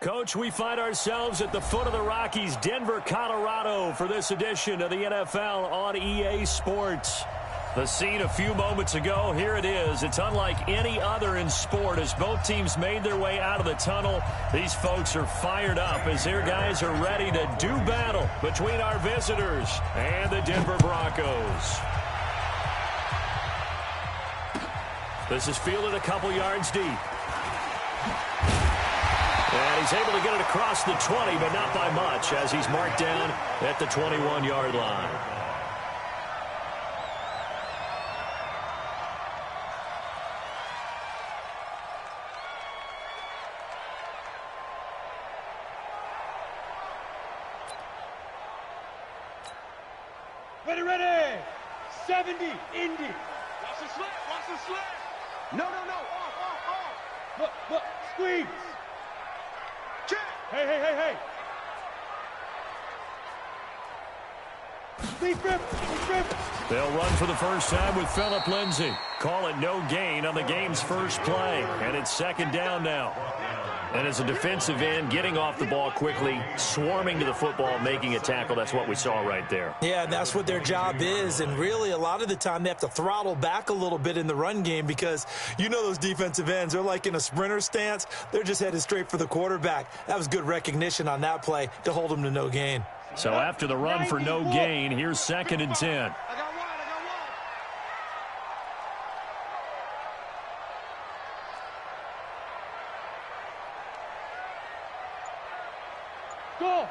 Coach, we find ourselves at the foot of the Rockies, Denver, Colorado, for this edition of the NFL on EA Sports. The scene a few moments ago, here it is. It's unlike any other in sport as both teams made their way out of the tunnel. These folks are fired up as their guys are ready to do battle between our visitors and the Denver Broncos. This is fielded a couple yards deep. And he's able to get it across the 20, but not by much, as he's marked down at the 21-yard line. Ready, ready! 70, Indy. Watch the slant, watch the slant. No, off. Look, squeeze. Check. Hey. Deep rip. They'll run for the first time with Phillip Lindsay. Call it no gain on the game's first play, and it's second down now. And as a defensive end, getting off the ball quickly, swarming to the football, making a tackle, that's what we saw right there. Yeah, and that's what their job is. And really, a lot of the time, they have to throttle back a little bit in the run game because you know those defensive ends, they're like in a sprinter stance. They're just headed straight for the quarterback. That was good recognition on that play to hold them to no gain. So after the run for no gain, here's 2nd and 10. Go.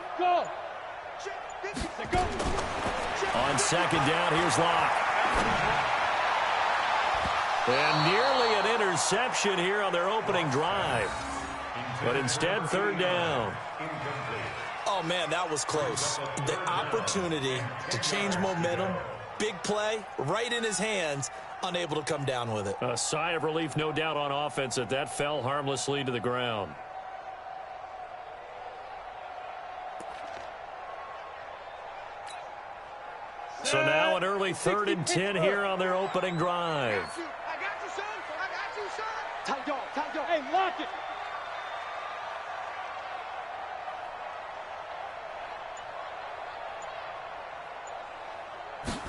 On second down, here's Locke. And nearly an interception here on their opening drive. But instead, 3rd down. Oh, man, that was close. The opportunity to change momentum, big play, right in his hands, unable to come down with it. A sigh of relief, no doubt, on offense that fell harmlessly to the ground. So now an early 3rd and 10 here on their opening drive. I got you, son. Tight dog. Hey, lock it.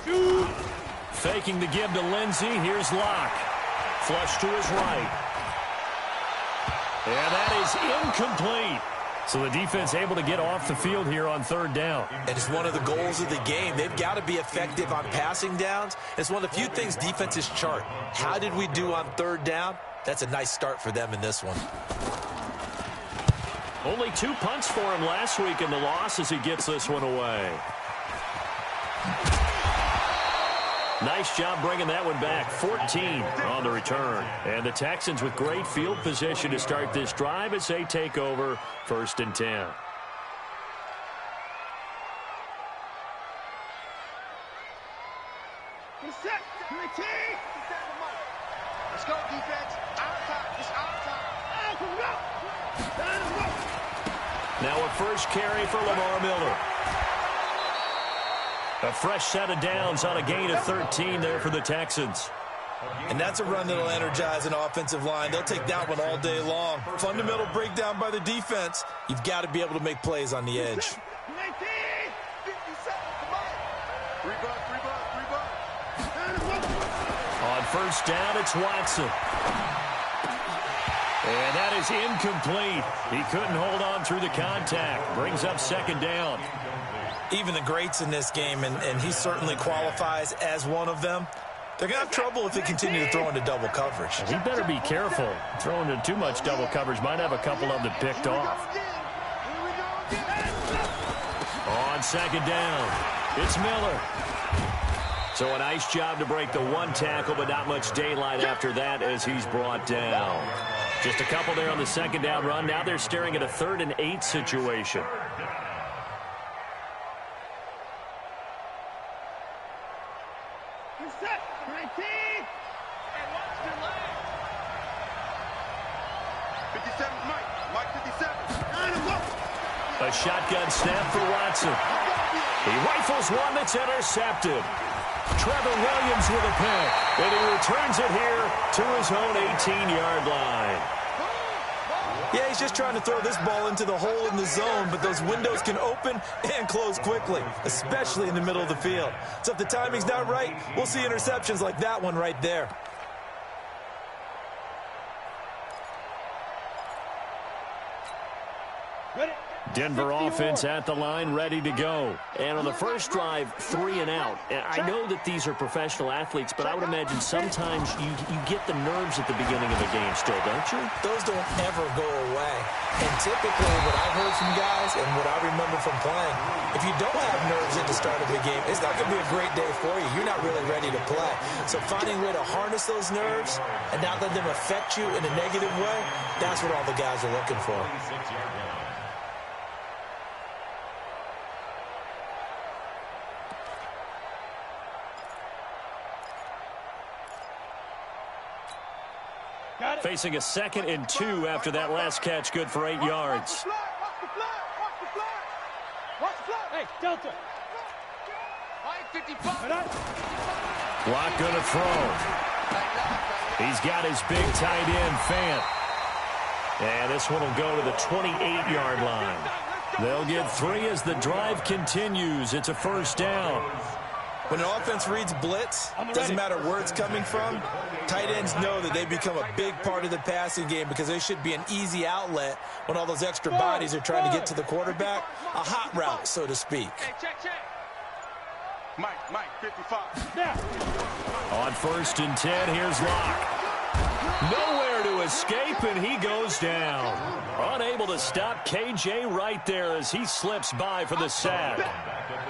Shoot. Faking the give to Lindsay. Here's Locke. Flush to his right. And that is incomplete. So the defense able to get off the field here on 3rd down. And it's one of the goals of the game. They've got to be effective on passing downs. It's one of the few things defenses chart. How did we do on 3rd down? That's a nice start for them in this one. Only 2 punts for him last week in the loss as he gets this one away. Nice job bringing that one back. 14 on the return. And the Texans with great field position to start this drive as they take over 1st and 10. Let's go, defense. Our time. It's our time. Now a first carry for Lamar Miller. A fresh set of downs on a gain of 13 there for the Texans. And that's a run that'll energize an offensive line. They'll take that one all day long. Fundamental breakdown by the defense. You've got to be able to make plays on the edge. On first down, it's Watson. And that is incomplete. He couldn't hold on through the contact. Brings up 2nd down. Even the greats in this game, and he certainly qualifies as one of them, they're going to have trouble if they continue to throw into double coverage. He better be careful. Throwing into too much double coverage might have a couple of them picked off. On 2nd down, it's Miller. So a nice job to break the 1 tackle, but not much daylight after that as he's brought down. Just a couple there on the 2nd down run. Now they're staring at a 3rd and 8 situation. A shotgun snap for Watson. He rifles one that's intercepted. Trevor Williams with a pick, and he returns it here to his own 18-yard line. Yeah, he's just trying to throw this ball into the hole in the zone, but those windows can open and close quickly, especially in the middle of the field. So if the timing's not right, we'll see interceptions like that one right there. Denver offense at the line, ready to go. And on the first drive, 3 and out. And I know that these are professional athletes, but I would imagine sometimes you get the nerves at the beginning of a game still, don't you? Those don't ever go away. And typically what I've heard from guys and what I remember from playing, if you don't have nerves at the start of a game, it's not going to be a great day for you. You're not really ready to play. So finding a way to harness those nerves and not let them affect you in a negative way, that's what all the guys are looking for. Facing a 2nd and 2 after that last catch, good for 8 yards. Hey, Delta. Block going to throw. He's got his big tight end, Fant. And this one will go to the 28-yard line. They'll get 3 as the drive continues. It's a first down. When an offense reads blitz, doesn't matter where it's coming from, tight ends know that they become a big part of the passing game because they should be an easy outlet when all those extra bodies are trying to get to the quarterback. A hot route, so to speak. Hey, check. Mike, 55. Now. On 1st and 10, here's Locke. Nowhere to escape, and he goes down. Unable to stop KJ right there as he slips by for the sack.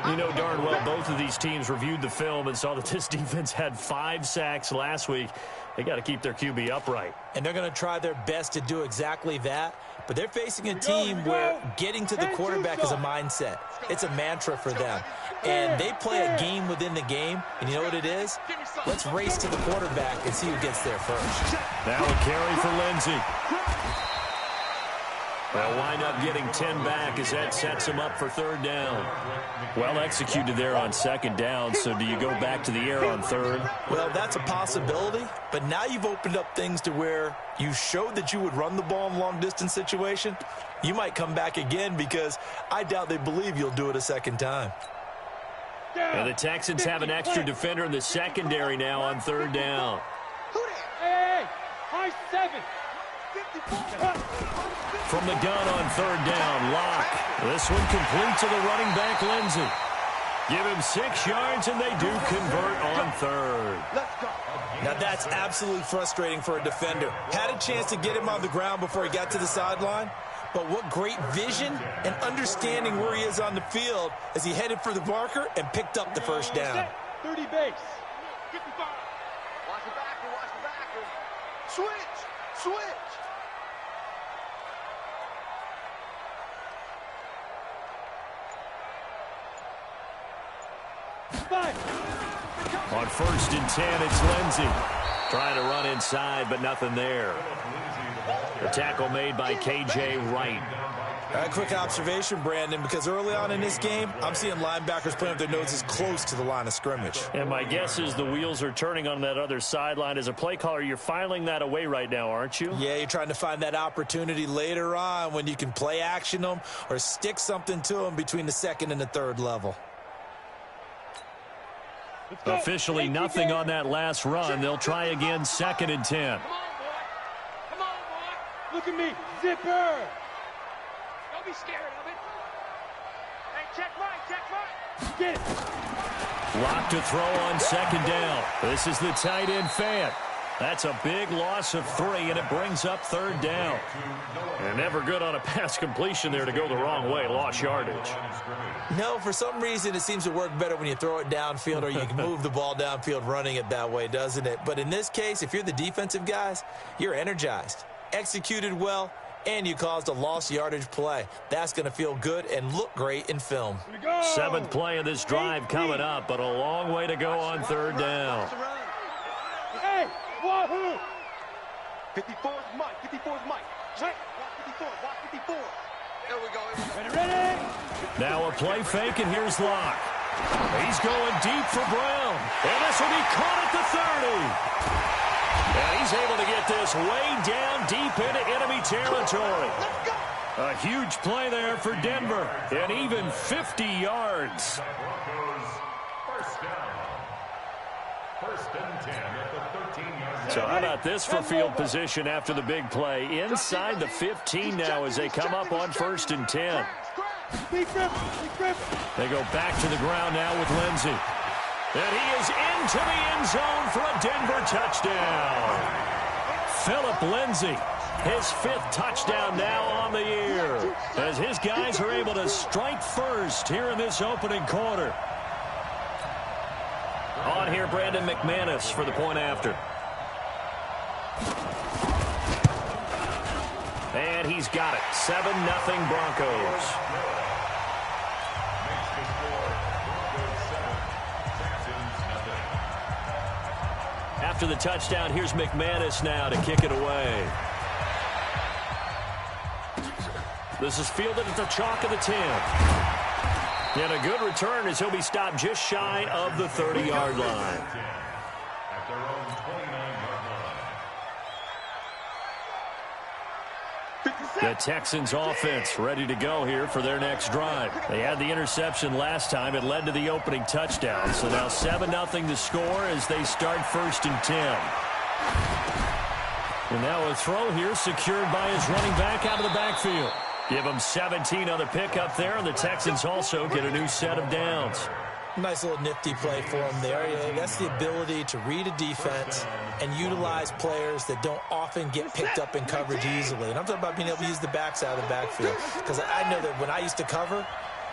You know darn well both of these teams reviewed the film and saw that this defense had 5 sacks last week. They got to keep their QB upright. And they're going to try their best to do exactly that. But they're facing a team where getting to the quarterback is a mindset. It's a mantra for them. And they play a game within the game. And you know what it is? Let's race to the quarterback and see who gets there first. Now a carry for Lindsey. They'll wind up getting 10 back as that sets him up for 3rd down. Well executed there on 2nd down, so do you go back to the air on 3rd? Well, that's a possibility, but now you've opened up things to where you showed that you would run the ball in a long-distance situation. You might come back again because I doubt they believe you'll do it a 2nd time. And the Texans have an extra defender in the secondary now on 3rd down. Hey, high 7. From the gun on 3rd down, Locke. This one complete to the running back, Lindsey. Give him 6 yards, and they do convert on 3rd. Now, that's absolutely frustrating for a defender. Had a chance to get him on the ground before he got to the sideline, but what great vision and understanding where he is on the field as he headed for the marker and picked up the first down. 30 base. 55. Watch the backer. Switch. On 1st and 10, it's Lindsey. Trying to run inside, but nothing there. The tackle made by KJ Wright. A quick observation, Brandon, because early on in this game, I'm seeing linebackers playing with their noses close to the line of scrimmage. And my guess is the wheels are turning on that other sideline. As a play caller, you're filing that away right now, aren't you? Yeah, you're trying to find that opportunity later on when you can play action them or stick something to them between the 2nd and the 3rd level. Officially nothing on that last run. They'll try again 2nd and 10. Come on, boy. Look at me. Zipper. Don't be scared of it. Hey, check right. Get it. Lock to throw on 2nd down. This is the tight end, Fant. That's a big loss of 3, and it brings up 3rd down. And never good on a pass completion there to go the wrong way. Lost yardage. No, for some reason, it seems to work better when you throw it downfield or you can move the ball downfield running it that way, doesn't it? But in this case, if you're the defensive guys, you're energized, executed well, and you caused a lost yardage play. That's going to feel good and look great in film. 7th play of this drive coming up, but a long way to go on 3rd down. Hey, wahoo! 54 is Mike. Check. Watch 54. There we go. Ready? Now a play fake, and here's Locke. He's going deep for Brown. And this will be caught at the 30. And he's able to get this way down deep into enemy territory. A huge play there for Denver, and even 50 yards. So how about this for field position after the big play? Inside the 15 now as they come up on 1st and 10. They go back to the ground now with Lindsey. And he is into the end zone for a Denver touchdown. Phillip Lindsey, his 5th touchdown now on the year, as his guys are able to strike first here in this opening quarter. On here, Brandon McManus for the point after. And he's got it. 7-0 Broncos. After the touchdown, here's McManus now to kick it away. This is fielded at the chalk of the 10. And a good return as he'll be stopped just shy of the 30-yard line. The Texans offense ready to go here for their next drive. They had the interception last time. It led to the opening touchdown. So now 7-0 to score as they start 1st and 10. And now a throw here secured by his running back out of the backfield. Give him 17 on the pickup there, and the Texans also get a new set of downs. Nice little nifty play for him there. That's the ability to read a defense and utilize players that don't often get picked up in coverage easily. And I'm talking about being able to use the backs out of the backfield. Because I know that when I used to cover,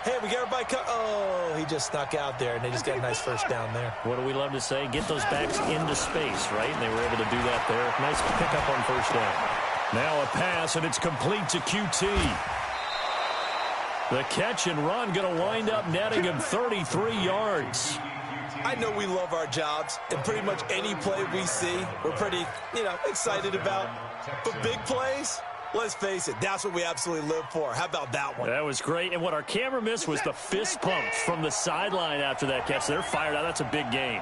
hey, we got everybody oh, he just snuck out there, and they just got a nice first down there. What do we love to say? Get those backs into space, right? And they were able to do that there. Nice pickup on first down. Now a pass, and it's complete to QT. The catch and run going to wind up netting him 33 yards. I know we love our jobs, and pretty much any play we see, we're pretty, excited about. But big plays, let's face it, that's what we absolutely live for. How about that one? That was great, and what our camera missed was the fist pumps from the sideline after that catch. They're fired out. That's a big game.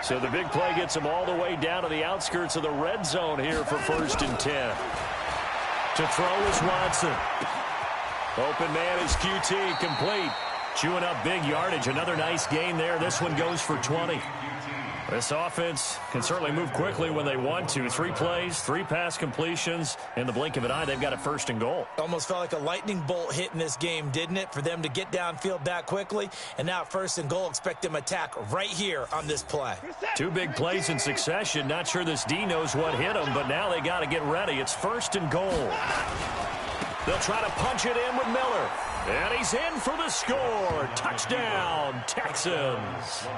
So the big play gets them all the way down to the outskirts of the red zone here for 1st and 10. To throw is Watson. Open man is QT, complete. Chewing up big yardage. Another nice gain there. This one goes for 20. This offense can certainly move quickly when they want to. 3 plays, 3 pass completions. In the blink of an eye, they've got a 1st and goal. Almost felt like a lightning bolt hit in this game, didn't it? For them to get downfield that quickly. And now 1st and goal, expect them to attack right here on this play. 2 big plays in succession. Not sure this D knows what hit them, but now they got to get ready. It's 1st and goal. They'll try to punch it in with Miller. And he's in for the score. Touchdown, Texans.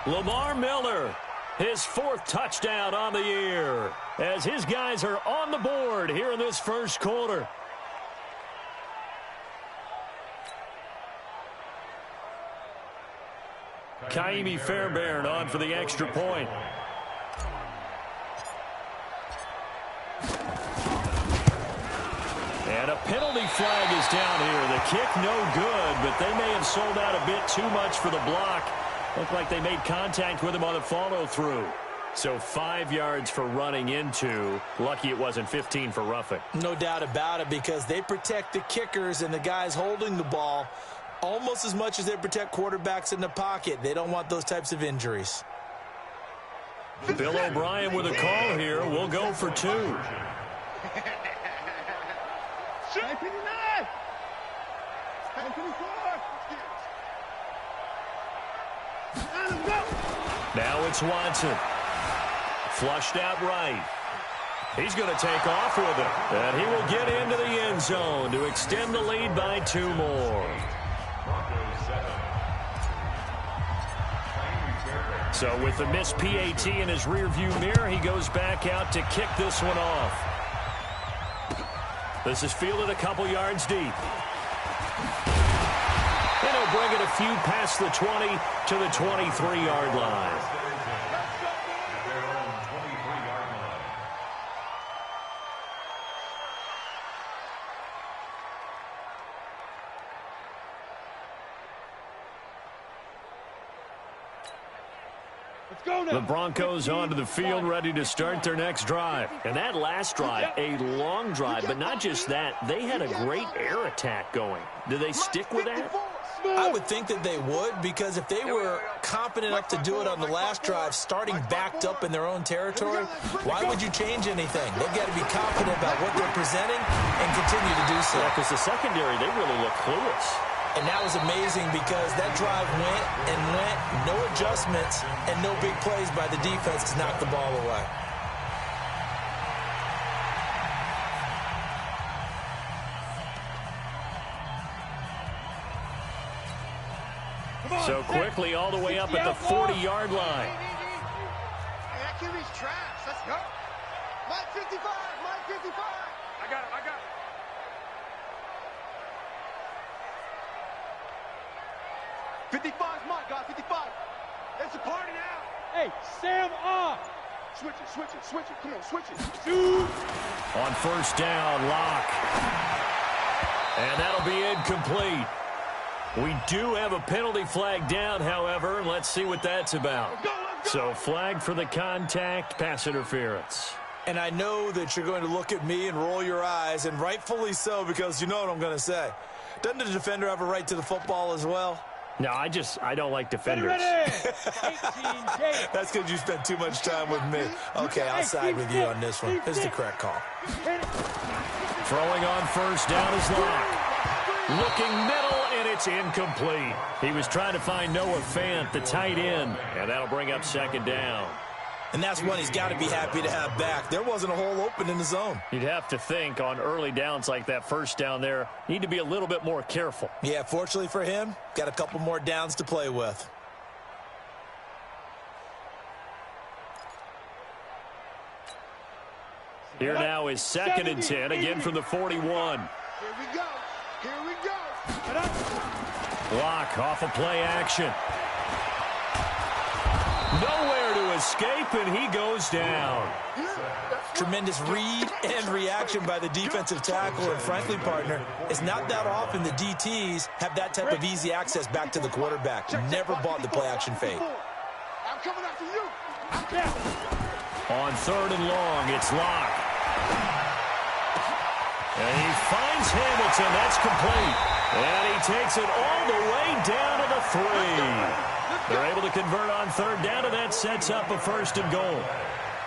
Lamar Miller, his 4th touchdown on the year, as his guys are on the board here in this first quarter. Kaimi Fairbairn on for the extra point. And a penalty flag is down here. The kick no good, but they may have sold out a bit too much for the block. Looked like they made contact with him on the follow-through. So 5 yards for running into. Lucky it wasn't 15 for roughing. No doubt about it, because they protect the kickers and the guys holding the ball almost as much as they protect quarterbacks in the pocket. They don't want those types of injuries. Bill O'Brien with a call here. We'll go for 2. Now it's Watson. Flushed out right. He's going to take off with it. And he will get into the end zone to extend the lead by 2 more. So with the missed PAT in his rearview mirror, he goes back out to kick this one off. This is fielded a couple yards deep. And he'll bring it a few past the 20 to the 23-yard line. The Broncos onto the field, ready to start their next drive. And that last drive, a long drive, but not just that. They had a great air attack going. Do they stick with that? I would think that they would, because if they were confident enough to do it on the last drive, starting backed up in their own territory, why would you change anything? They've got to be confident about what they're presenting and continue to do so. Yeah, because the secondary, they really look clueless. And that was amazing because that drive went and went, no adjustments, and no big plays by the defense to knock the ball away. So quickly all the way up at the 40-yard line. Hey, that QB's trash. Let's go. Mike 55, Mike 55. I got it. 55's Mike, guys, 55. It's a party now. Hey, Sam off. Switch it. Come on, switch it. Dude. On first down, Locke. And that'll be incomplete. We do have a penalty flag down, however. Let's see what that's about. Let's go. So flag for the contact, pass interference. And I know that you're going to look at me and roll your eyes, and rightfully so, because you know what I'm going to say. Doesn't the defender have a right to the football as well? No, I don't like defenders. That's because you spent too much time with me. Okay, I'll side with you on this one. This is the correct call. Throwing on first down is Locke. Looking middle, and it's incomplete. He was trying to find Noah Fant, the tight end, and that'll bring up second down. And that's one he's got to be happy to have back. There wasn't a hole open in the zone. You'd have to think on early downs like that first down there, need to be a little bit more careful. Yeah, fortunately for him, got a couple more downs to play with. Here now is 2nd and 10, again from the 41. Here we go. Locke off of play action. Nowhere to escape, and he goes down. Tremendous read and reaction by the defensive tackle, and frankly, partner, it's not that often the DTs have that type of easy access back to the quarterback. Never bought the play action fake. I'm coming after you. On 3rd and long, it's Locke. And he finds Hamilton. That's complete. And he takes it all the way down to the 3. They're able to convert on 3rd down, and that sets up a 1st and goal.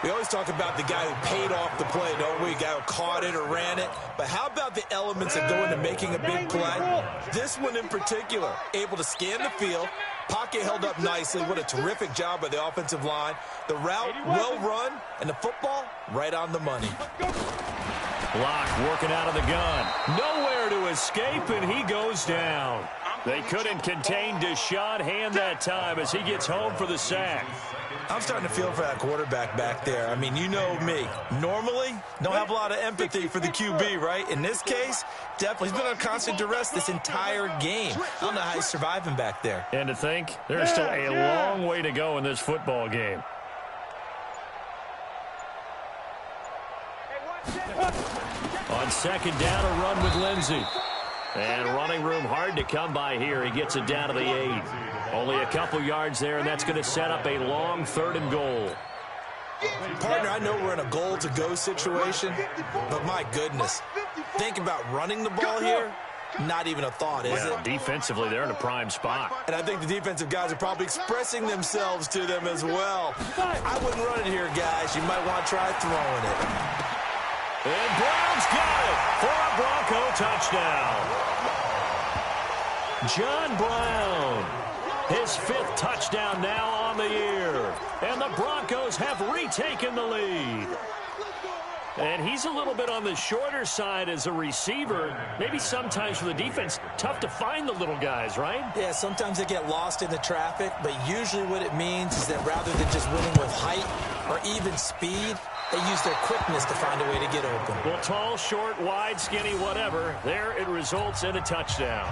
We always talk about the guy who paid off the play, don't we? The guy who caught it or ran it. But how about the elements that go into making a big play? This one in particular, able to scan the field, pocket held up nicely. What a terrific job by the offensive line. The route well run, and the football right on the money. Locke working out of the gun. Nowhere to escape, and he goes down. They couldn't contain Deshaun Hand that time as he gets home for the sack. I'm starting to feel for that quarterback back there. I mean, you know me. Normally, don't have a lot of empathy for the QB, right? In this case, definitely. He's been under constant duress this entire game. I don't know how he's surviving back there. And to think, there's still a long way to go in this football game. On 2nd down, a run with Lindsey. And running room hard to come by here. He gets it down to the 8. Only a couple yards there, and that's going to set up a long 3rd and goal. Partner, I know we're in a goal-to-go situation, but my goodness, think about running the ball here. Not even a thought, is it? Defensively, they're in a prime spot. And I think the defensive guys are probably expressing themselves to them as well. I wouldn't run it here, guys. You might want to try throwing it. And Brown's got it for a Bronco touchdown. John Brown, his 5th touchdown now on the year. And the Broncos have retaken the lead. And he's a little bit on the shorter side as a receiver. Maybe sometimes for the defense, tough to find the little guys, right? Yeah, sometimes they get lost in the traffic, but usually what it means is that rather than just winning with height or even speed, they use their quickness to find a way to get open. Well, tall, short, wide, skinny, whatever, there it results in a touchdown.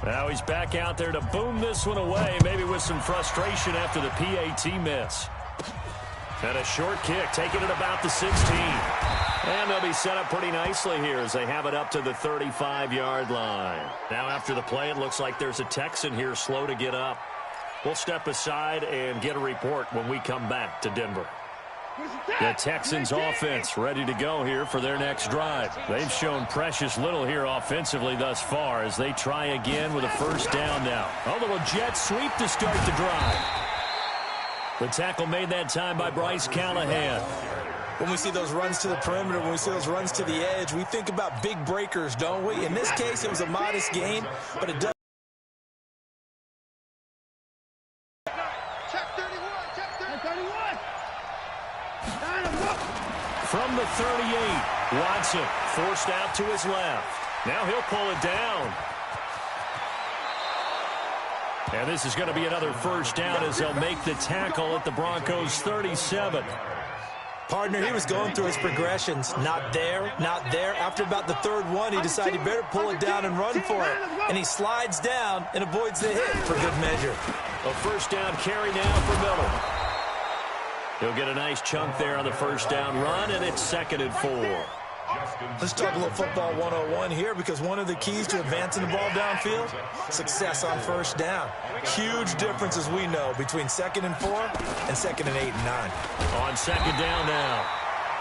Now he's back out there to boom this one away, maybe with some frustration after the PAT miss. And a short kick, taking it about the 16. And they'll be set up pretty nicely here as they have it up to the 35-yard line. Now after the play, it looks like there's a Texan here slow to get up. We'll step aside and get a report when we come back to Denver. The Texans offense ready to go here for their next drive. They've shown precious little here offensively thus far as they try again with a first down now. A little jet sweep to start the drive. The tackle made that time by Bryce Callahan. When we see those runs to the perimeter, when we see those runs to the edge, we think about big breakers, don't we? In this case, it was a modest gain, but it does. From the 38, Watson forced out to his left. Now he'll pull it down. And this is going to be another first down as they'll make the tackle at the Broncos 37. Partner, he was going through his progressions. Not there, not there. After about the third one, he decided he better pull it down and run for it. And he slides down and avoids the hit for good measure. A first down carry now for Miller. He'll get a nice chunk there on the first down run, and it's 2nd and 4. Let's talk a little football 101 here, because one of the keys to advancing the ball downfield, success on first down. Huge difference, as we know, between 2nd and 4 and 2nd and 8 and 9. On 2nd down now,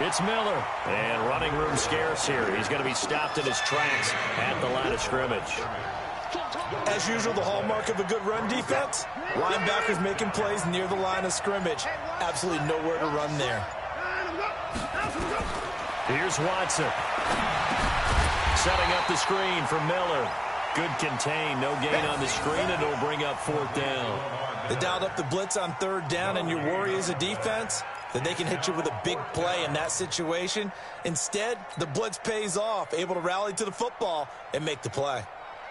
it's Miller. And running room scarce here. He's going to be stopped in his tracks at the line of scrimmage. As usual, the hallmark of a good run defense, linebackers making plays near the line of scrimmage. Absolutely nowhere to run there. Here's Watson. Setting up the screen for Miller. Good contain, no gain on the screen, and it'll bring up 4th down. They dialed up the blitz on 3rd down, and your worry as a defense that they can hit you with a big play in that situation. Instead, the blitz pays off, able to rally to the football and make the play.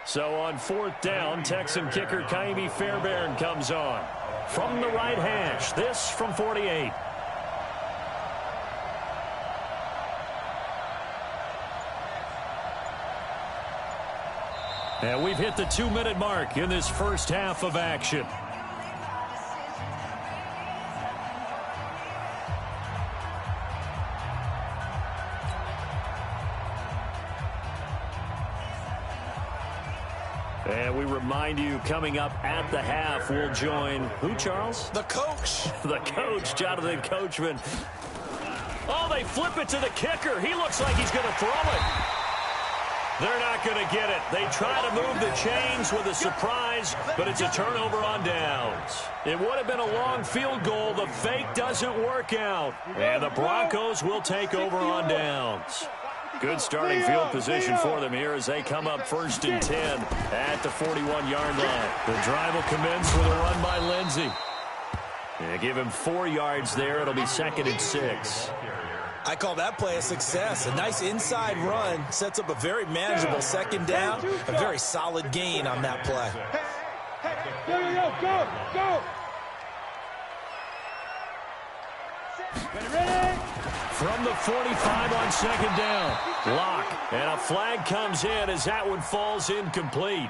So on 4th down, Texan kicker Kaimi Fairbairn comes on. From the right hash, this from 48. And we've hit the 2-minute mark in this first half of action. And we remind you, coming up at the half, we'll join who, Charles? The coach. The coach, Jonathan Coachman. Oh, they flip it to the kicker. He looks like he's going to throw it. They're not going to get it. They try to move the chains with a surprise, but it's a turnover on downs. It would have been a long field goal. The fake doesn't work out. And the Broncos will take over on downs. Good starting field position for them here as they come up 1st and 10 at the 41-yard line. The drive will commence with a run by Lindsey. They give him 4 yards there. It'll be 2nd and 6. I call that play a success. A nice inside run sets up a very manageable 2nd down, a very solid gain on that play. Go, ready? From the 45 on 2nd down. Block. And a flag comes in as that one falls incomplete.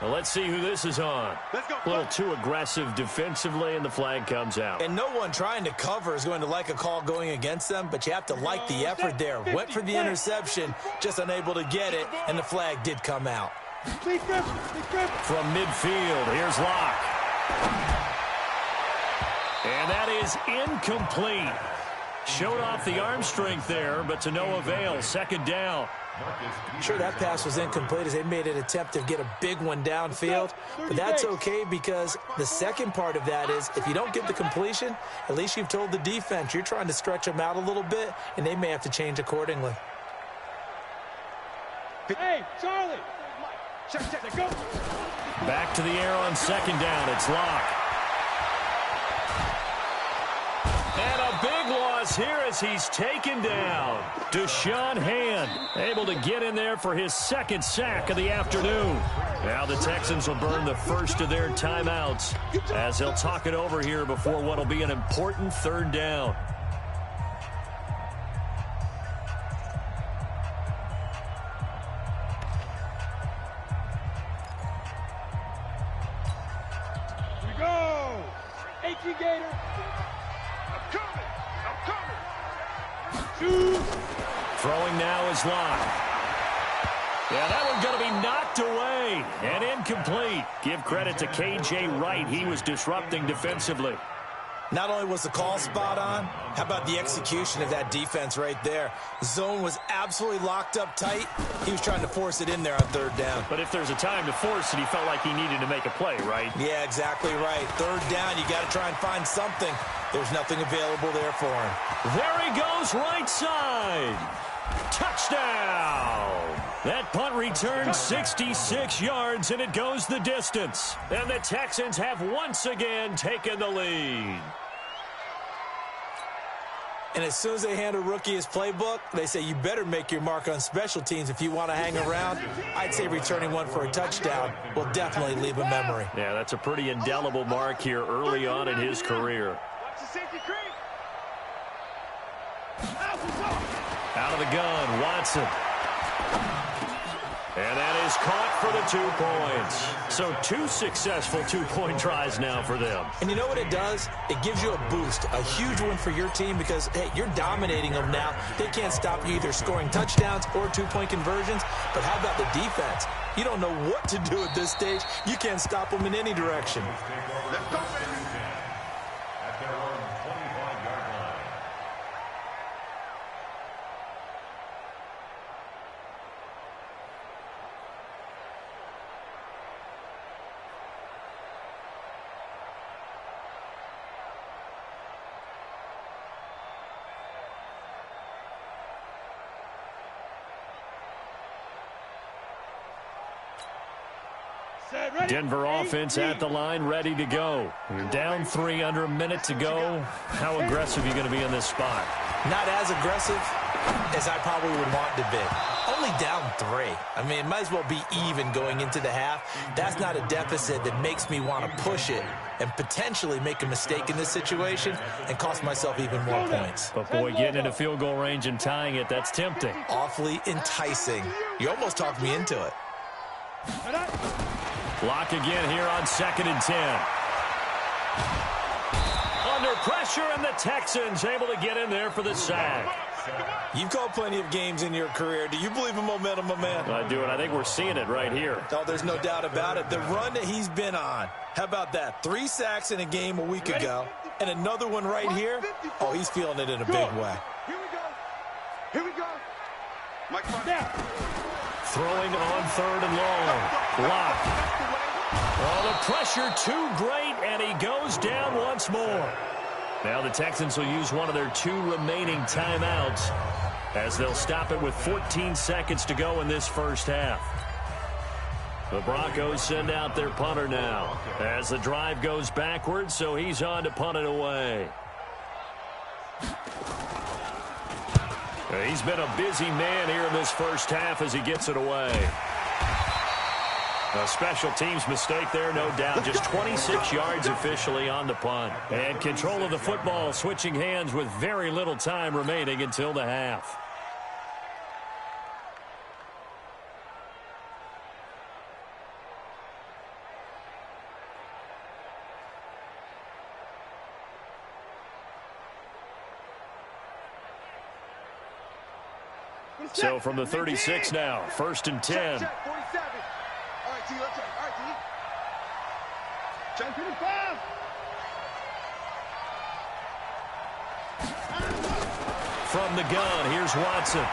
Well, let's see who this is on. A little too aggressive defensively, and the flag comes out. And no one trying to cover is going to like a call going against them, but you have to like the effort there. Went for the interception, just unable to get it, and the flag did come out. From midfield, here's Locke. And that is incomplete. Showed off the arm strength there, but to no avail. 2nd down. Sure, that pass was incomplete as they made an attempt to get a big one downfield, but that's okay because the second part of that is if you don't get the completion, at least you've told the defense you're trying to stretch them out a little bit, and they may have to change accordingly. Hey, Charlie. Check, go. Back to the air on 2nd down. It's Locke. And a big loss here as he's taken down. Deshaun Hand able to get in there for his 2nd sack of the afternoon. Now the Texans will burn the first of their timeouts as they'll talk it over here before what will be an important 3rd down. Got you, Gator. I'm coming. I'm coming. Shoot. Throwing now is Locke. Yeah, that one's going to be knocked away and incomplete. Give credit to K.J. Wright. He was disrupting defensively. Not only was the call spot on, how about the execution of that defense right there? Zone was absolutely locked up tight. He was trying to force it in there on third down. But if there's a time to force it, he felt like he needed to make a play, right? Yeah, exactly right. Third down, you got to try and find something. There's nothing available there for him. There he goes, right side. Touchdown! That punt returned 66 yards, and it goes the distance. And the Texans have once again taken the lead. And as soon as they hand a rookie his playbook, they say you better make your mark on special teams if you want to hang around. I'd say returning one for a touchdown will definitely leave a memory. Yeah, that's a pretty indelible mark here early on in his career. Watch the safety creep. Out of the gun, Watson. And that is caught for the 2 points. So 2 successful two-point tries now for them. And you know what it does? It gives you a boost, a huge one for your team because, hey, you're dominating them now. They can't stop you either scoring touchdowns or two-point conversions. But how about the defense? You don't know what to do at this stage. You can't stop them in any direction. Let's go, Denver offense at the line, ready to go. You're down 3 under a minute to go. How aggressive are you going to be in this spot? Not as aggressive as I probably would want to be. Only down 3. I mean, it might as well be even going into the half. That's not a deficit that makes me want to push it and potentially make a mistake in this situation and cost myself even more points. But, boy, getting into field goal range and tying it, that's tempting. Awfully enticing. You almost talked me into it. Block again here on 2nd and 10. Under pressure, and the Texans able to get in there for the sack. You've called plenty of games in your career. Do you believe in momentum, my man? I do, and I think we're seeing it right here. Oh, there's no doubt about it. The run that he's been on. How about that? 3 sacks in a game a week ago, and another one right here. Oh, he's feeling it in a big way. Here we go. Here we go. Mike, down. Throwing on 3rd and long. Lock. Oh, the pressure too great, and he goes down once more. Now the Texans will use one of their 2 remaining timeouts as they'll stop it with 14 seconds to go in this first half. The Broncos send out their punter now as the drive goes backwards, so he's on to punt it away. He's been a busy man here in this first half as he gets it away. A special teams mistake there, no doubt. Just 26 yards officially on the punt. And control of the football switching hands with very little time remaining until the half. So from the 36 now, 1st and 10. Check, 47. All right, T, let's check. All right, T. Check 55. From the gun, here's Watson.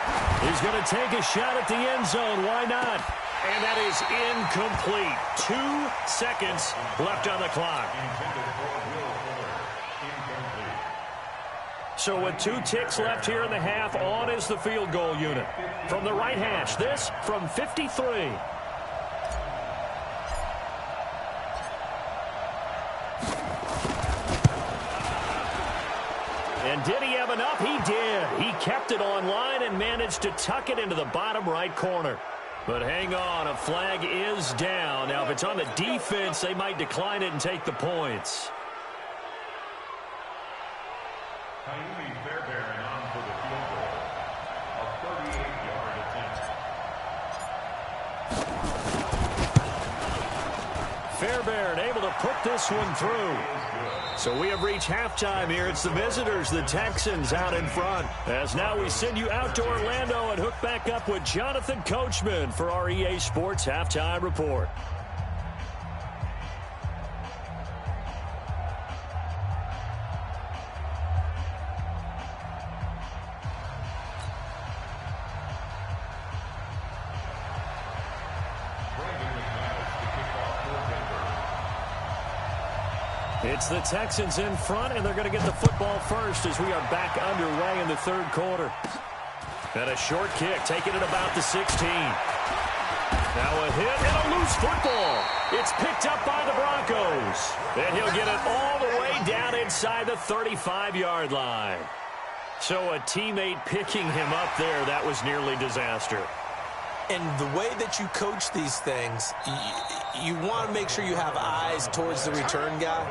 He's going to take a shot at the end zone. Why not? And that is incomplete. 2 seconds left on the clock. So with 2 ticks left here in the half, on is the field goal unit. From the right hash, this from 53. And did he have enough? He did. He kept it on line and managed to tuck it into the bottom right corner. But hang on, a flag is down. Now, if it's on the defense, they might decline it and take the points. Fairbairn able to put this one through. So we have reached halftime here. It's the visitors, the Texans, out in front. As now we send you out to Orlando and hook back up with Jonathan Coachman for our EA Sports Halftime Report. It's the Texans in front, and they're going to get the football first as we are back underway in the third quarter. And a short kick, taking it about the 16. Now a hit and a loose football. It's picked up by the Broncos. And he'll get it all the way down inside the 35-yard line. So a teammate picking him up there, that was nearly disaster. And the way that you coach these things, you want to make sure you have eyes towards the return guy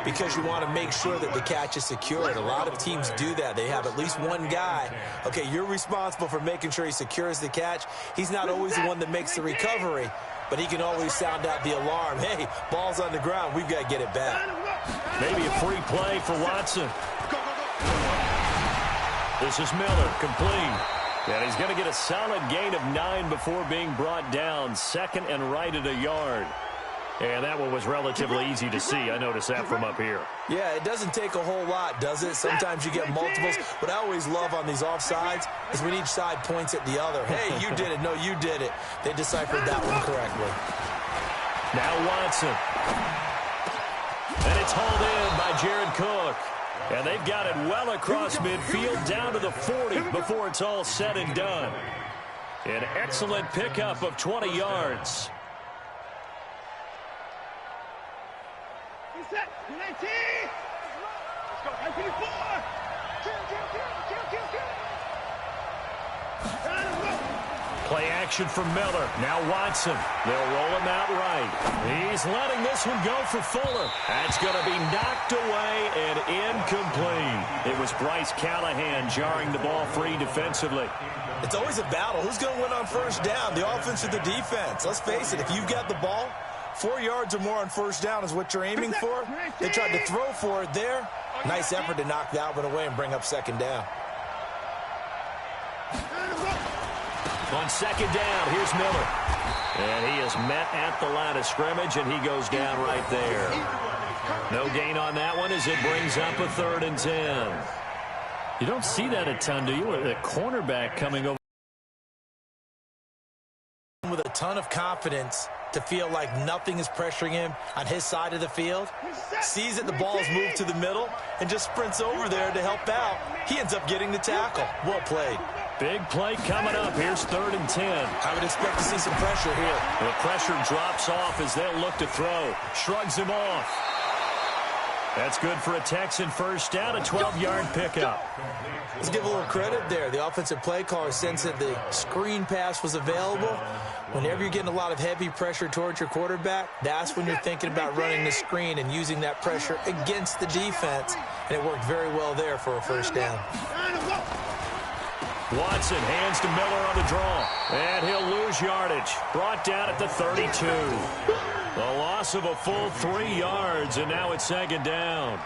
because you want to make sure that the catch is secured. A lot of teams do that. They have at least one guy. Okay, you're responsible for making sure he secures the catch. He's not always the one that makes the recovery, but he can always sound out the alarm. Hey, ball's on the ground. We've got to get it back. Maybe a free play for Watson. This is Miller, complete. And he's going to get a solid gain of 9 before being brought down. Second and right at a yard. And that one was relatively easy to see. I noticed that from up here. Yeah, it doesn't take a whole lot, does it? Sometimes you get multiples. What I always love on these offsides is when each side points at the other. Hey, you did it. No, you did it. They deciphered that one correctly. Now Watson. And it's hauled in by Jared Cook. And they've got it well across midfield down to the 40 before it's all said and done. An excellent pickup of 20 yards. Reset. 19. Let's go. 94. Play action from Miller. Now Watson. They'll roll him out right. He's letting this one go for Fuller. That's going to be knocked away and incomplete. It was Bryce Callahan jarring the ball free defensively. It's always a battle. Who's going to win on first down, the offense or the defense? Let's face it, if you've got the ball, 4 yards or more on first down is what you're aiming for. They tried to throw for it there. Nice effort to knock that one away and bring up second down. On second down, here's Miller. And he is met at the line of scrimmage, and he goes down right there. No gain on that one as it brings up a 3rd and 10. You don't see that a ton, do you? The cornerback coming over with a ton of confidence to feel like nothing is pressuring him on his side of the field. Sees that the ball's moved to the middle and just sprints over there to help out. He ends up getting the tackle. Well played. Big play coming up. Here's 3rd and 10. I would expect to see some pressure here. The pressure drops off as they'll look to throw. Shrugs him off. That's good for a Texan first down, a 12-yard pickup. Let's give a little credit there. The offensive play caller sensed that the screen pass was available. Whenever you're getting a lot of heavy pressure towards your quarterback, that's when you're thinking about running the screen and using that pressure against the defense. And it worked very well there for a first down. Watson hands to Miller on the draw. And he'll lose yardage. Brought down at the 32. A loss of a full 3 yards, and now it's second down.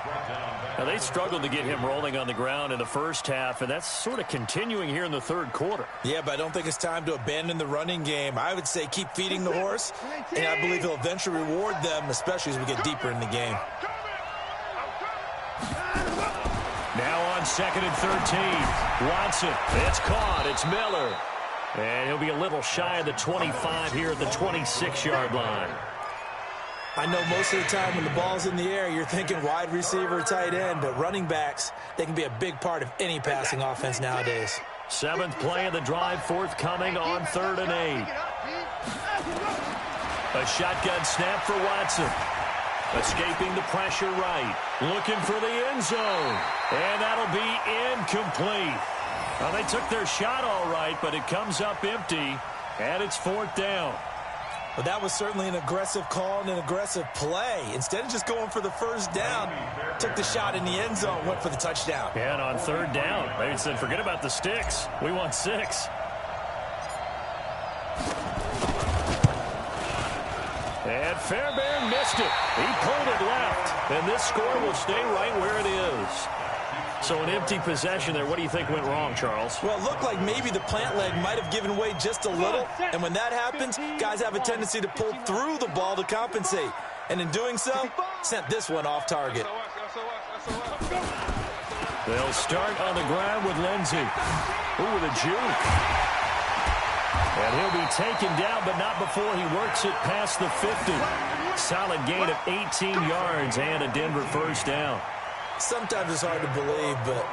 Now, they struggled to get him rolling on the ground in the first half, and that's sort of continuing here in the third quarter. Yeah, but I don't think it's time to abandon the running game. I would say keep feeding the horse, and I believe he'll eventually reward them, especially as we get deeper in the game. Now on 2nd and 13. Watson, it's caught. It's Miller. And he'll be a little shy of the 25 here at the 26-yard line. I know most of the time when the ball's in the air, you're thinking wide receiver, tight end, but running backs, they can be a big part of any passing offense nowadays. 7th play of the drive, forthcoming on 3rd and 8. A shotgun snap for Watson. Escaping the pressure right. Looking for the end zone. And that'll be incomplete. Well, they took their shot all right, but it comes up empty, and it's 4th down. Well, that was certainly an aggressive call and an aggressive play. Instead of just going for the first down, took the shot in the end zone, went for the touchdown. And on 3rd down, they said, forget about the sticks. We want 6. And And Fairbairn missed it. He pulled it left. And this score will stay right where it is. So an empty possession there. What do you think went wrong, Charles? Well, it looked like maybe the plant leg might have given way just a little. And when that happens, guys have a tendency to pull through the ball to compensate. And in doing so, sent this one off target. They'll start on the ground with Lindsey. Ooh, with a juke. And he'll be taken down, but not before he works it past the 50. Solid gain of 18 yards and a Denver first down. Sometimes it's hard to believe, but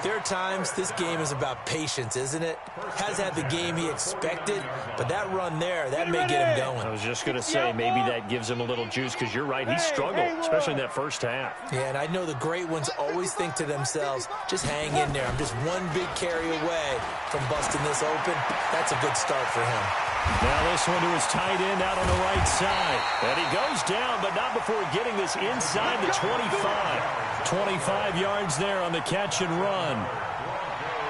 there are times this game is about patience, isn't it? Has had the game he expected, but that run there, that may get him going. I was just going to say, maybe that gives him a little juice, because you're right, he struggled, especially in that first half. Yeah, and I know the great ones always think to themselves, just hang in there. I'm just one big carry away from busting this open. That's a good start for him. Now this one to his tight end out on the right side. And he goes down, but not before getting this inside the 25. 25 yards there on the catch and run.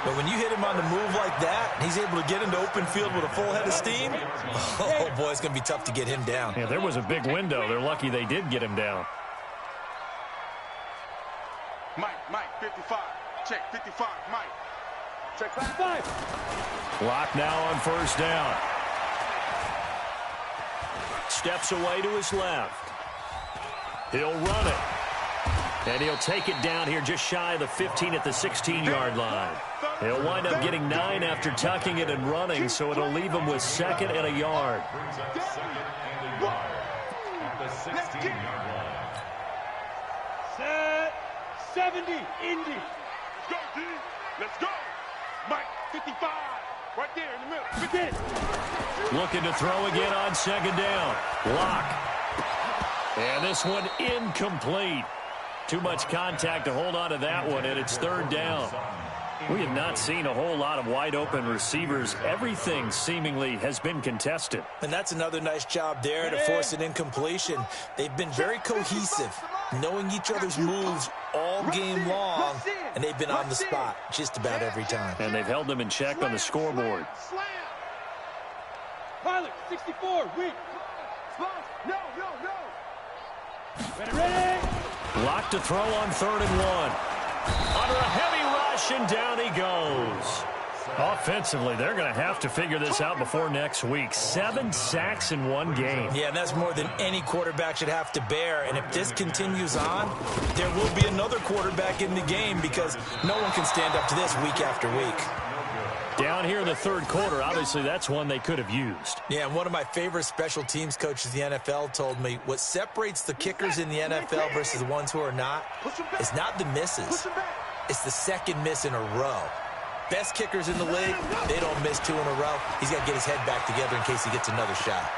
But when you hit him on the move like that, he's able to get into open field with a full head of steam, oh, boy, it's going to be tough to get him down. Yeah, there was a big window. They're lucky they did get him down. Mike, 55. Check, 55, Mike. Check 55. Clock now on first down. Steps away to his left. He'll run it. And he'll take it down here just shy of the 15 at the 16-yard line. He'll wind up getting 9 after tucking it and running, so it'll leave him with 2nd and a yard. Set 70, Indy. Let's go, D. Let's go. Mike, 55. Right there in the middle. Good hit. Looking to throw again on 2nd down. Lock. And this one incomplete. Too much contact to hold on to that one, and it's 3rd down. We have not seen a whole lot of wide-open receivers. Everything seemingly has been contested. And that's another nice job there to force an incompletion. They've been very cohesive, knowing each other's moves all game long, and they've been on the spot just about every time. And they've held them in check on the scoreboard. Pilot, 64, weak. No. Ready. Locked to throw on 3rd and 1. Under a heavy rush, and down he goes. Offensively, they're going to have to figure this out before next week. 7 sacks in one game. Yeah, and that's more than any quarterback should have to bear. And if this continues on, there will be another quarterback in the game, because no one can stand up to this week after week. Down here in the 3rd quarter, obviously that's one they could have used. Yeah, and one of my favorite special teams coaches in the NFL told me what separates the kickers in the NFL versus the ones who are not is not the misses. It's the 2nd miss in a row. Best kickers in the league, they don't miss 2 in a row. He's got to get his head back together in case he gets another shot.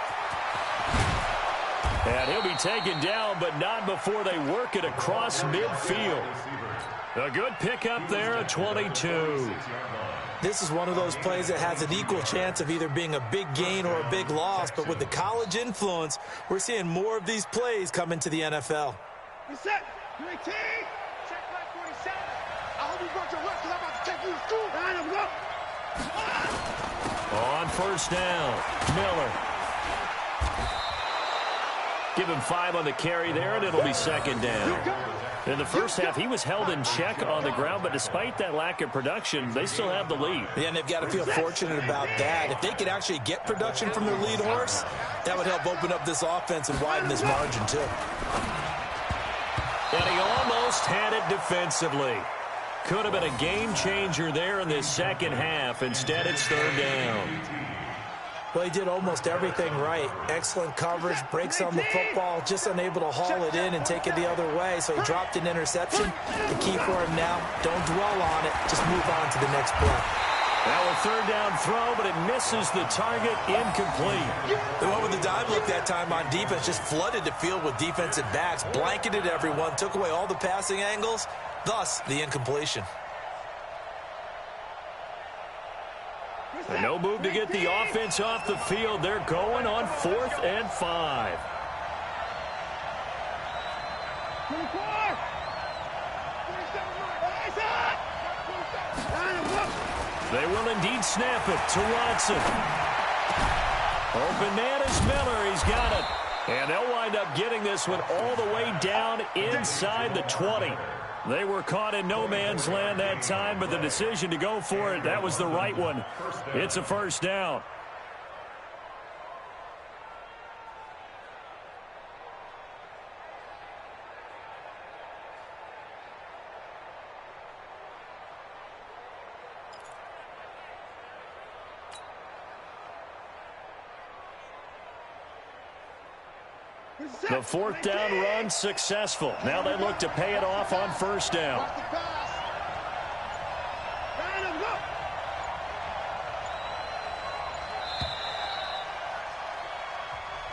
And he'll be taken down, but not before they work it across midfield. A good pickup there at 22. This is one of those plays that has an equal chance of either being a big gain or a big loss, but with the college influence, we're seeing more of these plays come into the NFL. You set. You 18. Check back 47. I hope you brought your work, because I'm about to take you to school. Line them up. On first down, Miller. Give him 5 on the carry there, and it'll be 2nd down. In the first half, he was held in check on the ground, but despite that lack of production, they still have the lead. Yeah, and they've got to feel fortunate about that. If they could actually get production from their lead horse, that would help open up this offense and widen this margin, too. And he almost had it defensively. Could have been a game changer there in this 2nd half. Instead, it's 3rd down. Well, he did almost everything right. Excellent coverage, breaks on the football, just unable to haul it in and take it the other way. So he dropped an interception. The key for him now, don't dwell on it. Just move on to the next play. Now a 3rd down throw, but it misses the target, incomplete. The one with the dive look that time on defense just flooded the field with defensive backs, blanketed everyone, took away all the passing angles, thus the incompletion. And no move to get the offense off the field. They're going on 4th and 5. 24. They will indeed snap it to Watson. Open man is Miller. He's got it. And they'll wind up getting this one all the way down inside the 20. They were caught in no man's land that time, but the decision to go for it, that was the right one. It's a first down. The fourth down run successful. Now they look to pay it off on first down.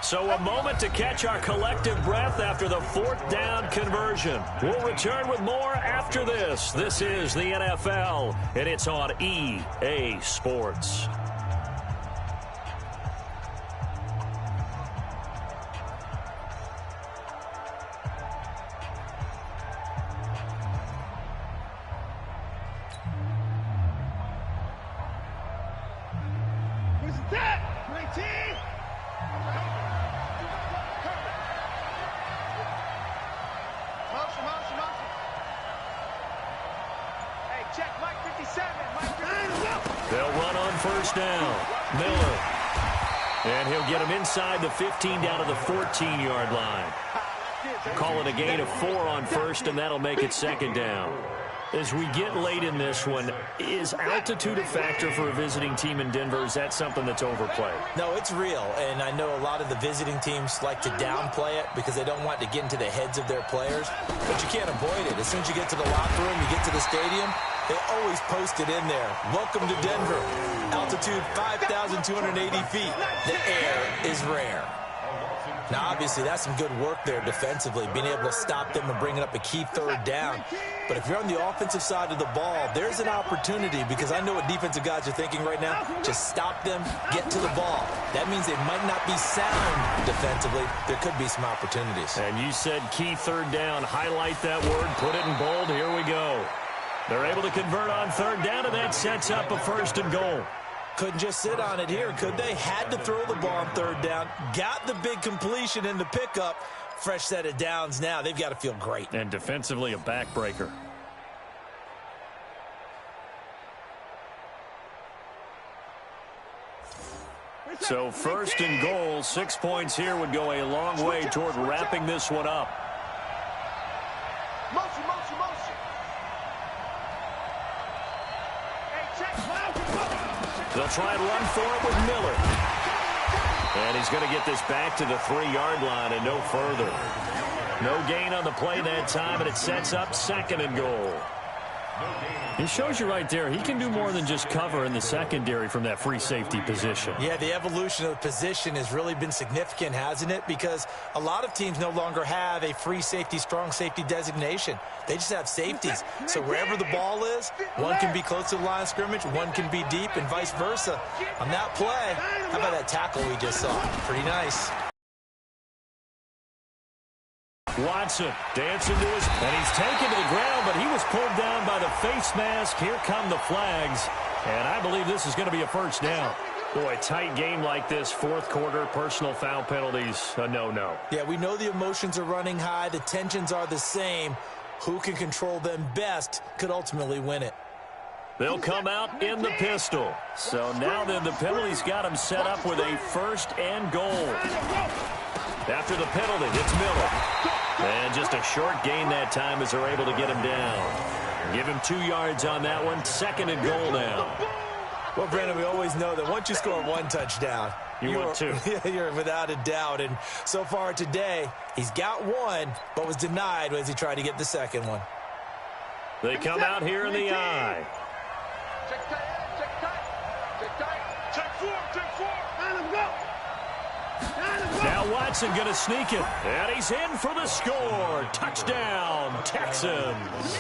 So a moment to catch our collective breath after the fourth down conversion. We'll return with more after this. This is the NFL, and it's on EA Sports. They'll run on first down. Miller. And he'll get him inside the 15 down to the 14-yard line. Call it a gain of 4 on first, and that'll make it second down. As we get late in this one, is altitude a factor for a visiting team in Denver? Is that something that's overplayed? No, it's real, and I know a lot of the visiting teams like to downplay it because they don't want to get into the heads of their players, but you can't avoid it. As soon as you get to the locker room, you get to the stadium, they always post it in there. Welcome to Denver. Altitude 5,280 feet. The air is rare. Now, obviously, that's some good work there defensively, being able to stop them and bringing up a key third down. But if you're on the offensive side of the ball, there's an opportunity because I know what defensive guys are thinking right now. Just stop them, get to the ball. That means they might not be sound defensively. There could be some opportunities. And you said key third down. Highlight that word. Put it in bold. Here we go. They're able to convert on third down, and that sets up a first and goal. Couldn't just sit on it here, could they? Had to throw the ball on third down. Got the big completion in the pickup. Fresh set of downs now. They've got to feel great. And defensively, a backbreaker. So first and goal, 6 points here would go a long way toward wrapping this one up. Motion, motion, motion. Hey, check. They'll try and run for it with Miller. And he's going to get this back to the 3-yard line and no further. No gain on the play that time, and it sets up second and goal. It shows you right there, he can do more than just cover in the secondary from that free safety position. Yeah, the evolution of the position has really been significant, hasn't it? Because a lot of teams no longer have a free safety, strong safety designation. They just have safeties. So wherever the ball is, one can be close to the line of scrimmage, one can be deep, and vice versa. On that play, how about that tackle we just saw? Pretty nice. Watson dancing to his, and he's taken to the ground, but he was pulled down by the face mask. Here come the flags, and I believe this is going to be a first down. Boy, tight game like this, fourth quarter, personal foul penalties, a no-no. Yeah, we know the emotions are running high. The tensions are the same. Who can control them best could ultimately win it. They'll come out in the pistol. So now then, the penalty's got him set up with a first and goal. After the penalty, it's Miller. And just a short gain that time as they're able to get him down. Give him 2 yards on that one. Second and goal now. Well, Brandon, we always know that once you score one touchdown, want two. You're without a doubt. And so far today, he's got one, but was denied as he tried to get the second one. They come out here in the eye. Check tight, check tight, check tight. Check four, let him go. Now Watson going to sneak it, and he's in for the score. Touchdown, Texans.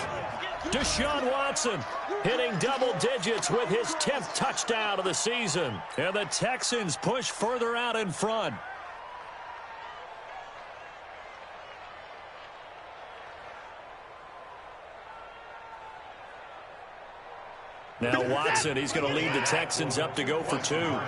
Deshaun Watson hitting double digits with his 10th touchdown of the season. And the Texans push further out in front. Now Watson, he's going to lead the Texans up to go for 2.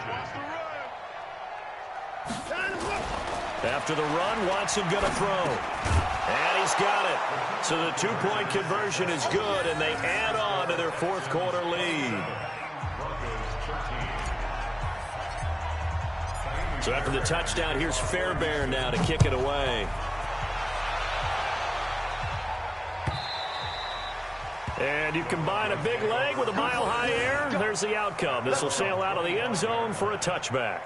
After the run, Watson going to throw. And he's got it. So the two-point conversion is good, and they add on to their fourth quarter lead. So after the touchdown, here's Fairbairn now to kick it away. And you combine a big leg with a mile-high air, there's the outcome. This will sail out of the end zone for a touchback.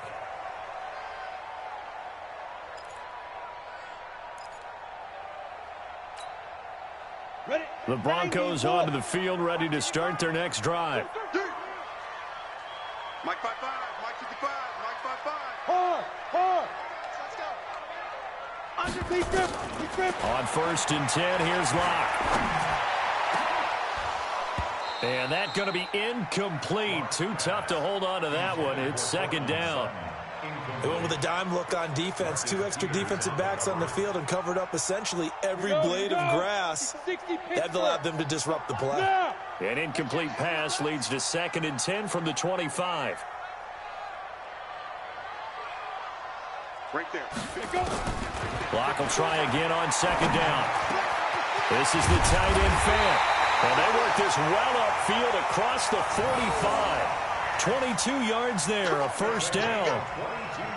The Broncos onto the field, ready to start their next drive. Mike 5-5, Mike 55, Mike 5-5. Hard. On 1st and 10, here's Locke. And that's going to be incomplete. Too tough to hold on to that one. It's 2nd down. They went with a dime look on defense. 2 extra defensive backs on the field and covered up essentially every blade of grass. That allowed them to disrupt the play. An incomplete pass leads to 2nd and 10 from the 25. Right there. Locke will try again on 2nd down. This is the tight end fan. And they work this well upfield across the 45. 22 yards there, a 1st down.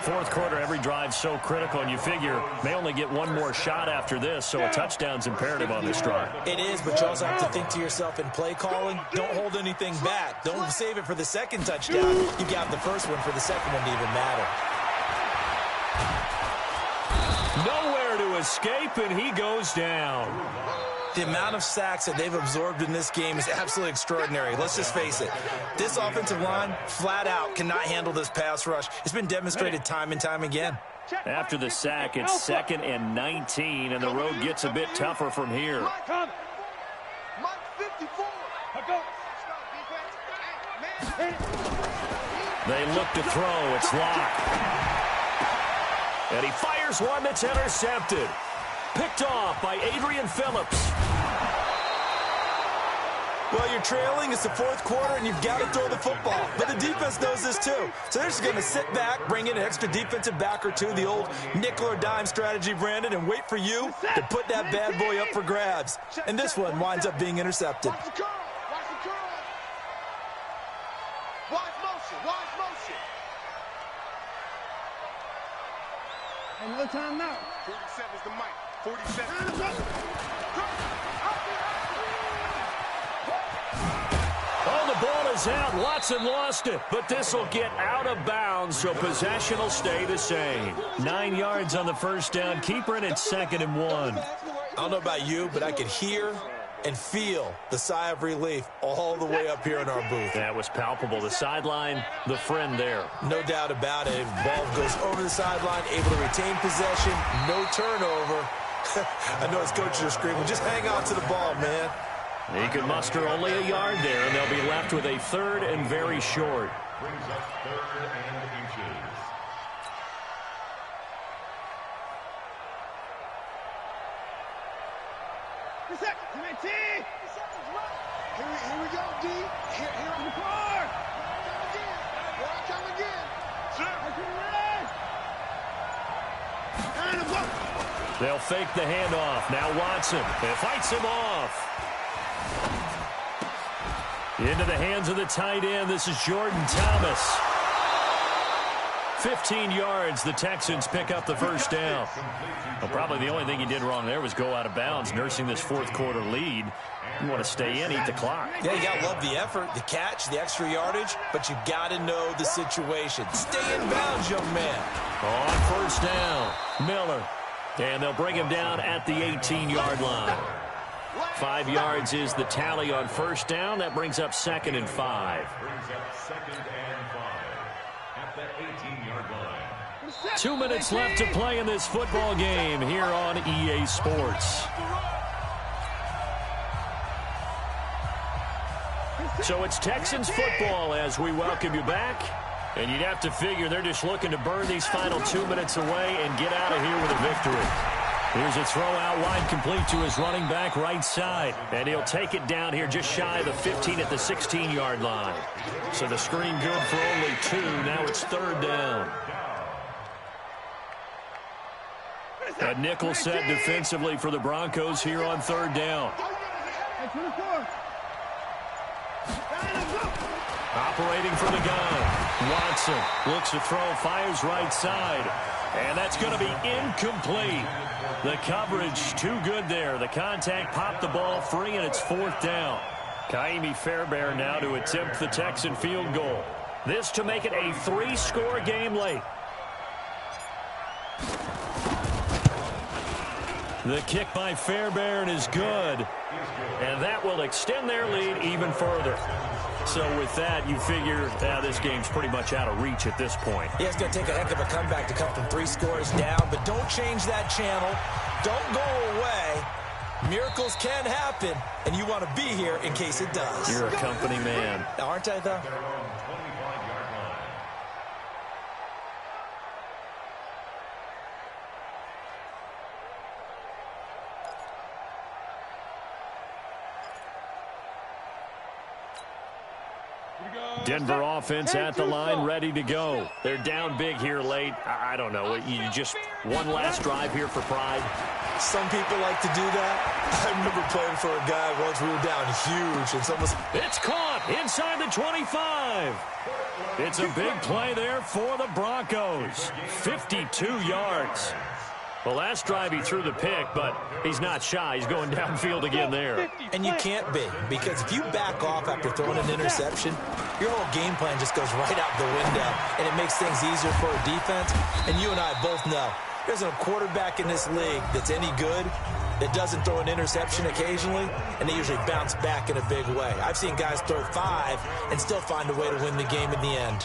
Fourth quarter, every drive so critical, and you figure they only get one more shot after this, so a touchdown's imperative on this drive. It is, but you also have to think to yourself in play calling, don't hold anything back. Don't save it for the 2nd touchdown. You got the first one for the 2nd one to even matter. Nowhere to escape, and he goes down. The amount of sacks that they've absorbed in this game is absolutely extraordinary. Let's just face it. This offensive line, flat out, cannot handle this pass rush. It's been demonstrated time and time again. After the sack, it's 2nd and 19, and the road gets a bit tougher from here. Mike 54. They look to throw. It's Locke. And he fires one that's intercepted. Picked off by Adrian Phillips. Well, you're trailing. It's the 4th quarter, and you've got to throw the football. But the defense knows this, too. So they're just going to sit back, bring in an extra defensive back or two, the old nickel or dime strategy, Brandon, and wait for you to put that bad boy up for grabs. And this one winds up being intercepted. Watch the curl. Watch the curl. Watch motion. Watch motion. Another time now. 47 is the mic. 47. Oh, the ball is out. Watson lost it, but this will get out of bounds, so possession will stay the same. 9 yards on the 1st down. Keeper in at 2nd and 1. I don't know about you, but I could hear and feel the sigh of relief all the way up here in our booth. That was palpable. The sideline, the friend there. No doubt about it. Ball goes over the sideline, able to retain possession, no turnover. I know his coaches are screaming, just hang on to the ball, man. He could muster only a yard there, and they'll be left with a 3rd and very short. Brings up 3rd and inches. Here we go, D. Here on the floor. Here I come again. They'll fake the handoff. Now Watson. It fights him off. Into the hands of the tight end. This is Jordan Thomas. 15 yards. The Texans pick up the 1st down. Well, probably the only thing he did wrong there was go out of bounds, nursing this 4th quarter lead. You want to stay in, eat the clock. Yeah, you got to love the effort, the catch, the extra yardage, but you got to know the situation. Stay in bounds, young man. On 1st down, Miller. And they'll bring him down at the 18-yard line. 5 yards is the tally on 1st down. That brings up 2nd and 5. Brings up 2nd and 5 at the 18-yard line. 2 minutes left to play in this football game here on EA Sports. So it's Texans football as we welcome you back. And you'd have to figure they're just looking to burn these final 2 minutes away and get out of here with a victory. Here's a throw out wide, complete to his running back right side. And he'll take it down here just shy of the 15 at the 16-yard line. So the screen good for only 2. Now it's 3rd down. A nickel set defensively for the Broncos here on third down. Operating from the gun. Watson looks to throw, fires right side. And that's going to be incomplete. The coverage too good there. The contact popped the ball free, and it's fourth down. Kaimi Fairbairn now to attempt the Texan field goal. This to make it a 3-score game late. The kick by Fairbairn is good, and that will extend their lead even further. So with that, you figure this game's pretty much out of reach at this point. Yeah, it's going to take a heck of a comeback to come from 3 scores down, but don't change that channel. Don't go away. Miracles can happen, and you want to be here in case it does. You're a company man. Aren't I, though? Denver offense at the line, ready to go. They're down big here late. I don't know. You just one last drive here for pride. Some people like to do that. I remember playing for a guy once we were down huge. And someone... It's caught inside the 25. It's a big play there for the Broncos. 52 yards. The last drive he threw the pick, but he's not shy. He's going downfield again there. And you can't be, because if you back off after throwing an interception, your whole game plan just goes right out the window, and it makes things easier for a defense. And you and I both know there's a quarterback in this league that's any good that doesn't throw an interception occasionally, and they usually bounce back in a big way. I've seen guys throw 5 and still find a way to win the game in the end.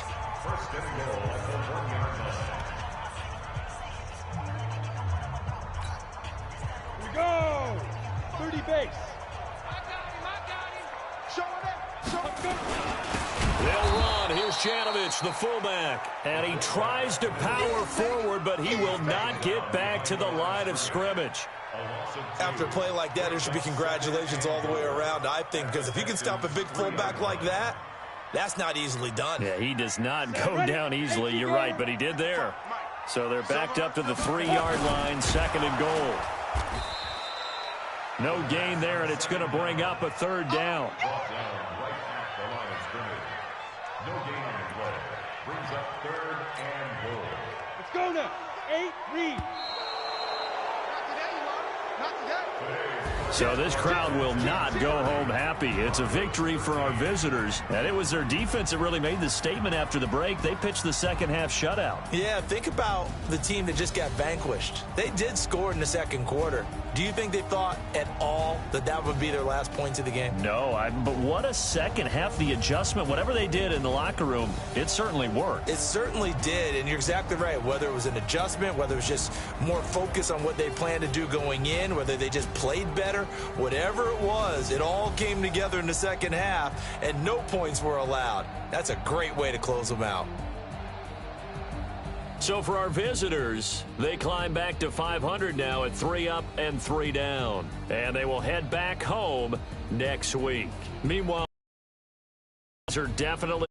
Go! 30 base. I got him. Show him. They'll run. Here's Janovich, the fullback. And he tries to power forward, but he will not get back to the line of scrimmage. After a play like that, there should be congratulations all the way around, I think, because if you can stop a big fullback like that, that's not easily done. Yeah, he does not go down easily. You're right, but he did there. So they're backed up to the 3-yard line, 2nd and goal. No gain there, and it's going to bring up a 3rd down. No gain on the play. Brings up 3rd and goal. Let's go now. 8, read. So this crowd will not go home happy. It's a victory for our visitors. And it was their defense that really made the statement after the break. They pitched the second-half shutout. Yeah, think about the team that just got vanquished. They did score in the 2nd quarter. Do you think they thought at all that that would be their last points of the game? No, but what a second half. The adjustment, whatever they did in the locker room, it certainly worked. It certainly did, and you're exactly right. Whether it was an adjustment, whether it was just more focus on what they planned to do going in, whether they just played better, whatever it was, it all came together in the second half, and no points were allowed. That's a great way to close them out. So for our visitors, they climb back to 500 now at 3 up and 3 down. And they will head back home next week. Meanwhile, are definitely